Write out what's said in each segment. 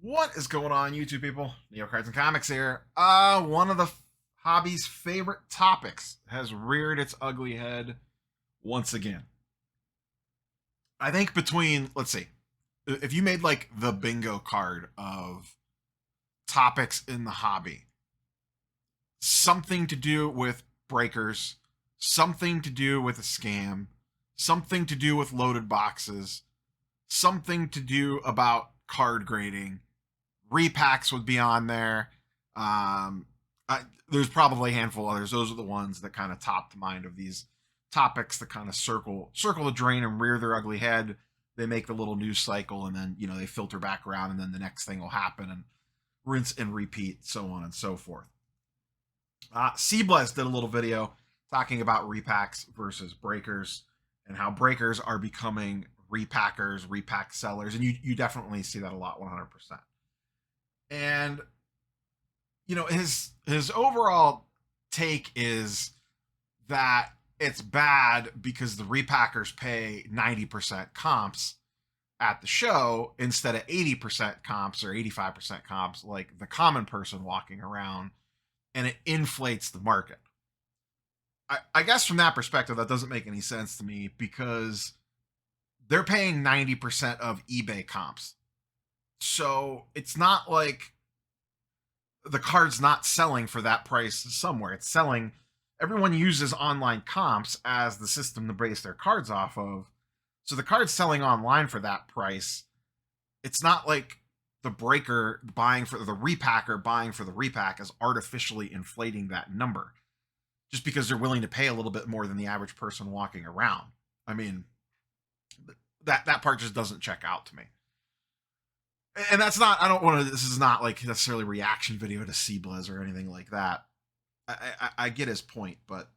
What is going on, YouTube people? Neo Cards and Comics here. One of the hobby's favorite topics has reared its ugly head once again. I think between, let's see, if you made like the bingo card of topics in the hobby, something to do with breakers, something to do with a scam, something to do with loaded boxes, something to do about card grading, repacks would be on there. There's probably a handful of others. Those are the ones that kind of top the mind of these topics that kind of circle the drain and rear their ugly head. They make the little news cycle, and then they filter back around, and then the next thing will happen, and rinse and repeat, so on and so forth. Cblez did a little video talking about repacks versus breakers and how breakers are becoming repackers, repack sellers, and you definitely see that a lot, 100%. And his overall take is that it's bad because the repackers pay 90% comps at the show instead of 80% comps or 85% comps like the common person walking around, and it inflates the market. I guess from that perspective, that doesn't make any sense to me, because they're paying 90% of eBay comps. So it's not like the card's not selling for that price somewhere. It's selling. Everyone uses online comps as the system to base their cards off of. So the card's selling online for that price. It's not like the breaker buying for the repacker buying for the repack is artificially inflating that number just because they're willing to pay a little bit more than the average person walking around. I mean, that part just doesn't check out to me. And that's not, I don't want to, this is not like necessarily a reaction video to Cblez or anything like that. I get his point, but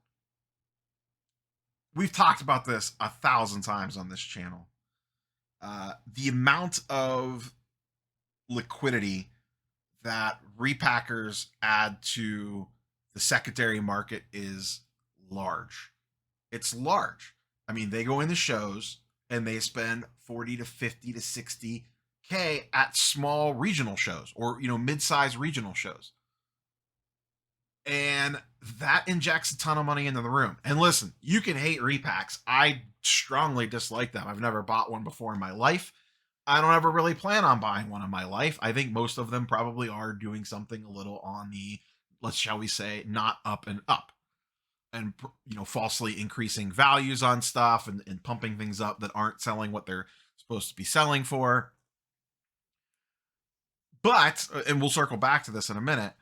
we've talked about this 1,000 times on this channel. The amount of liquidity that repackers add to the secondary market is large. It's large. I mean, they go in the shows and they spend 40 to 50 to 60 K at small regional shows or mid-sized regional shows, and that injects a ton of money into the room. And listen, you can hate repacks. I strongly dislike them. I've never bought one before in my life. I don't ever really plan on buying one in my life. I think most of them probably are doing something a little on the, shall we say, not up and up, and falsely increasing values on stuff and pumping things up that aren't selling what they're supposed to be selling for. But, and we'll circle back to this in a minute,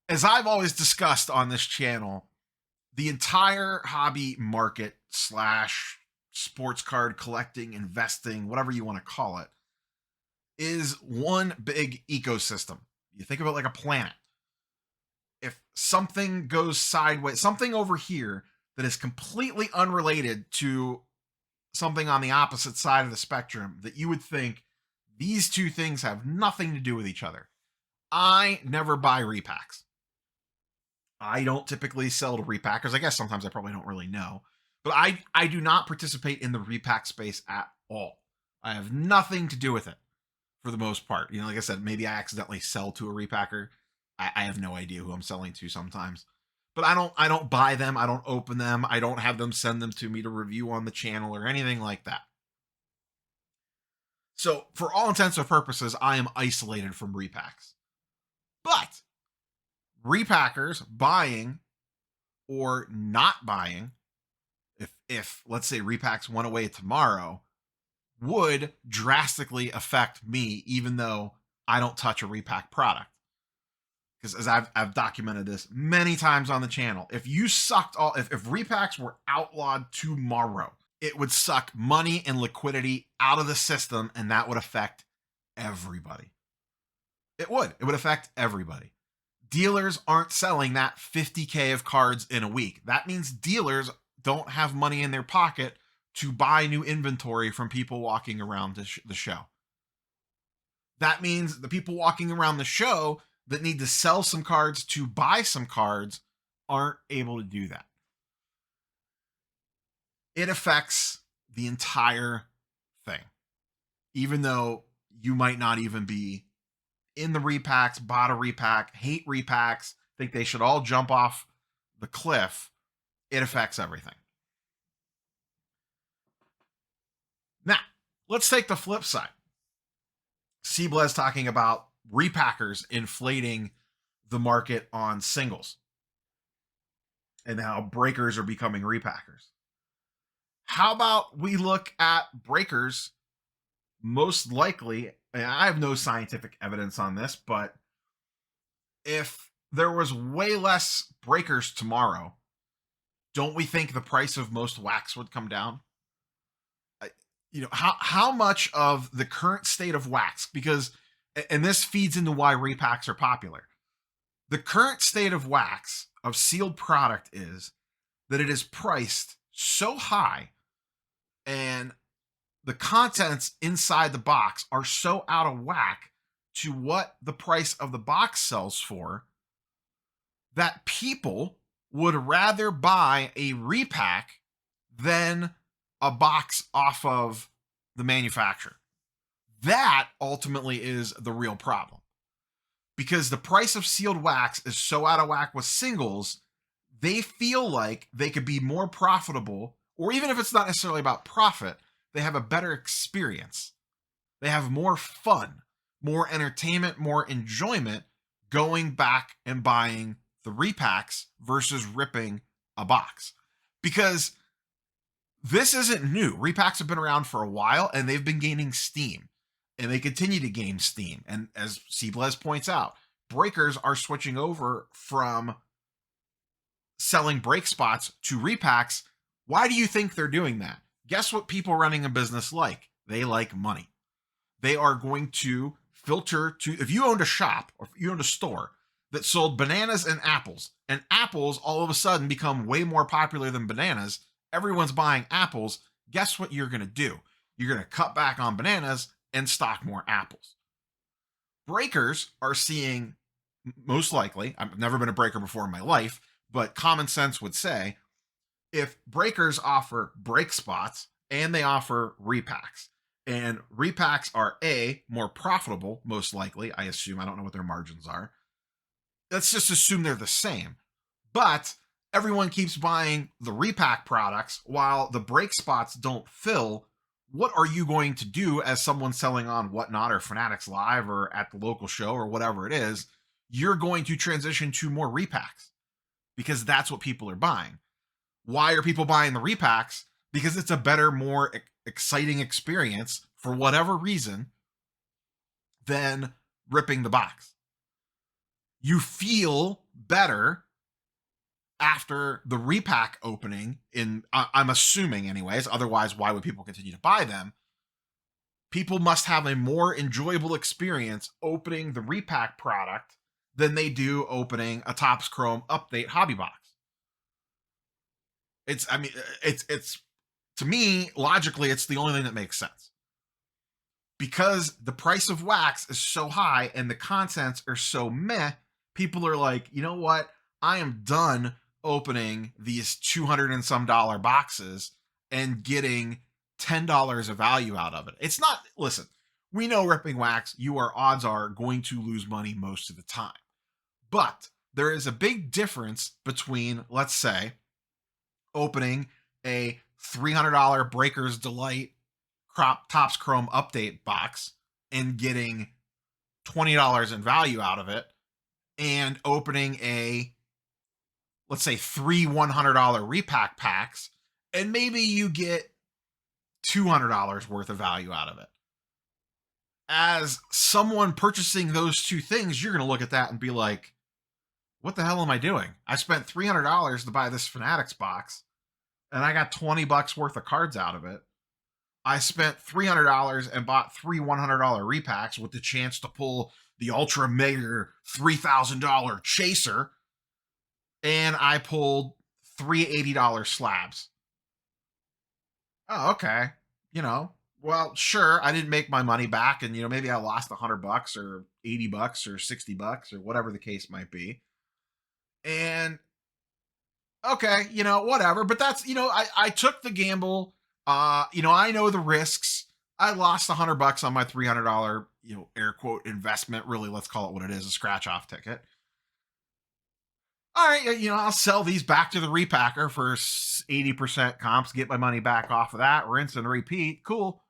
as I've always discussed on this channel, the entire hobby market / sports card collecting, investing, whatever you want to call it, is one big ecosystem. You think of it like a planet. If something goes sideways, something over here that is completely unrelated to something on the opposite side of the spectrum that you would think these two things have nothing to do with each other. I never buy repacks. I don't typically sell to repackers. I guess sometimes I probably don't really know. But I do not participate in the repack space at all. I have nothing to do with it for the most part. Like I said, maybe I accidentally sell to a repacker. I have no idea who I'm selling to sometimes. But I don't buy them. I don't open them. I don't have them send them to me to review on the channel or anything like that. So for all intents and purposes, I am isolated from repacks. But repackers buying or not buying, if let's say repacks went away tomorrow, would drastically affect me, even though I don't touch a repack product. Because as I've documented this many times on the channel, if you sucked if repacks were outlawed tomorrow, it would suck money and liquidity out of the system, and that would affect everybody. It would affect everybody. Dealers aren't selling that 50K of cards in a week. That means dealers don't have money in their pocket to buy new inventory from people walking around the show. That means the people walking around the show that need to sell some cards to buy some cards aren't able to do that. It affects the entire thing. Even though you might not even be in the repacks, bought a repack, hate repacks, think they should all jump off the cliff. It affects everything. Now, let's take the flip side. Siebla's talking about repackers inflating the market on singles and how breakers are becoming repackers. How about we look at breakers most likely, and I have no scientific evidence on this, but if there was way less breakers tomorrow, don't we think the price of most wax would come down? How much of the current state of wax, because, and this feeds into why repacks are popular. The current state of wax of sealed product is that it is priced so high and the contents inside the box are so out of whack to what the price of the box sells for that people would rather buy a repack than a box off of the manufacturer. That ultimately is the real problem, because the price of sealed wax is so out of whack with singles, they feel like they could be more profitable, or even if it's not necessarily about profit, they have a better experience. They have more fun, more entertainment, more enjoyment going back and buying the repacks versus ripping a box. Because this isn't new. Repacks have been around for a while and they've been gaining steam, and they continue to gain steam. And as Siebla's points out, breakers are switching over from selling break spots to repacks. Why do you think they're doing that? Guess what people running a business like? They like money. They are going to filter to, if you owned a shop or if you owned a store that sold bananas and apples all of a sudden become way more popular than bananas, everyone's buying apples. Guess what you're going to do? You're going to cut back on bananas and stock more apples. Breakers are seeing, most likely, I've never been a breaker before in my life, but common sense would say, if breakers offer break spots and they offer repacks, and repacks are more profitable, most likely, I assume, I don't know what their margins are. Let's just assume they're the same. But everyone keeps buying the repack products while the break spots don't fill. What are you going to do as someone selling on Whatnot or Fanatics Live or at the local show or whatever it is? You're going to transition to more repacks because that's what people are buying. Why are people buying the repacks? Because it's a better, more exciting experience for whatever reason than ripping the box. You feel better after the repack opening, I'm assuming anyways, otherwise why would people continue to buy them? People must have a more enjoyable experience opening the repack product than they do opening a Topps Chrome Update hobby box. It's to me, logically, it's the only thing that makes sense. Because the price of wax is so high and the contents are so meh, people are like, you know what? I am done opening these $200 and some boxes and getting $10 of value out of it. It's not, listen, we know ripping wax, odds are going to lose money most of the time. But there is a big difference between, let's say, opening a $300 Breakers Delight Topps Chrome Update box and getting $20 in value out of it, and opening a, let's say, 3 $100 repack packs, and maybe you get $200 worth of value out of it. As someone purchasing those two things, you're going to look at that and be like, what the hell am I doing? I spent $300 to buy this Fanatics box, and I got $20 worth of cards out of it. I spent $300 and bought 3 $100 repacks with the chance to pull the Ultra Mega $3,000 Chaser, and I pulled 3 $80 slabs. Oh, okay. Well, sure, I didn't make my money back, and maybe I lost $100 or $80 or $60 or whatever the case might be. And okay, whatever. But that's, I took the gamble. I know the risks. I lost $100 on my $300, air quote investment. Really, let's call it what it is, a scratch off ticket. All right, I'll sell these back to the repacker for 80% comps, get my money back off of that, rinse and repeat. Cool.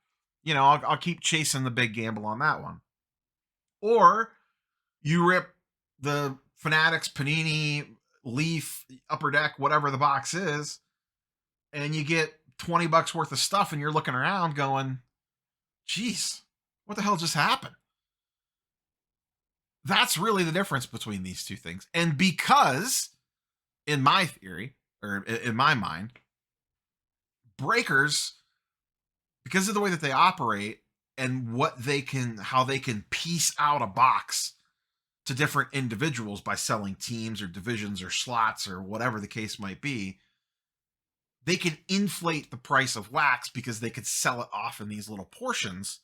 I'll keep chasing the big gamble on that one. Or you rip the Fanatics, Panini, Leaf, Upper Deck, whatever the box is, and you get $20 worth of stuff, and you're looking around going, geez, what the hell just happened? That's really the difference between these two things. And because, in my theory, or in my mind, breakers, because of the way that they operate and how they can piece out a box to different individuals by selling teams or divisions or slots or whatever the case might be, they can inflate the price of wax because they could sell it off in these little portions,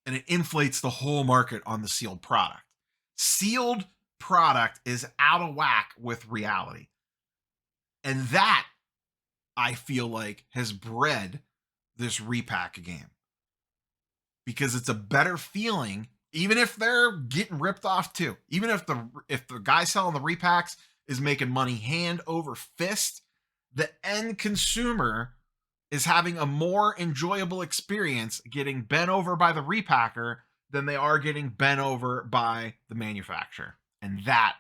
and it inflates the whole market on the sealed product. Sealed product is out of whack with reality. And that, I feel like, has bred this repack game. Because it's a better feeling, even if they're getting ripped off too. Even if the guy selling the repacks is making money hand over fist, the end consumer is having a more enjoyable experience getting bent over by the repacker than they are getting bent over by the manufacturer. And that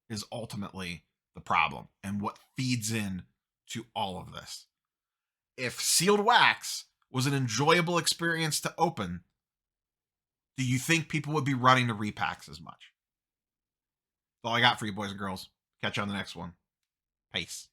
is ultimately the problem and what feeds in to all of this. If sealed wax was an enjoyable experience to open, do you think people would be running to repacks as much? That's all I got for you, boys and girls. Catch you on the next one. Peace.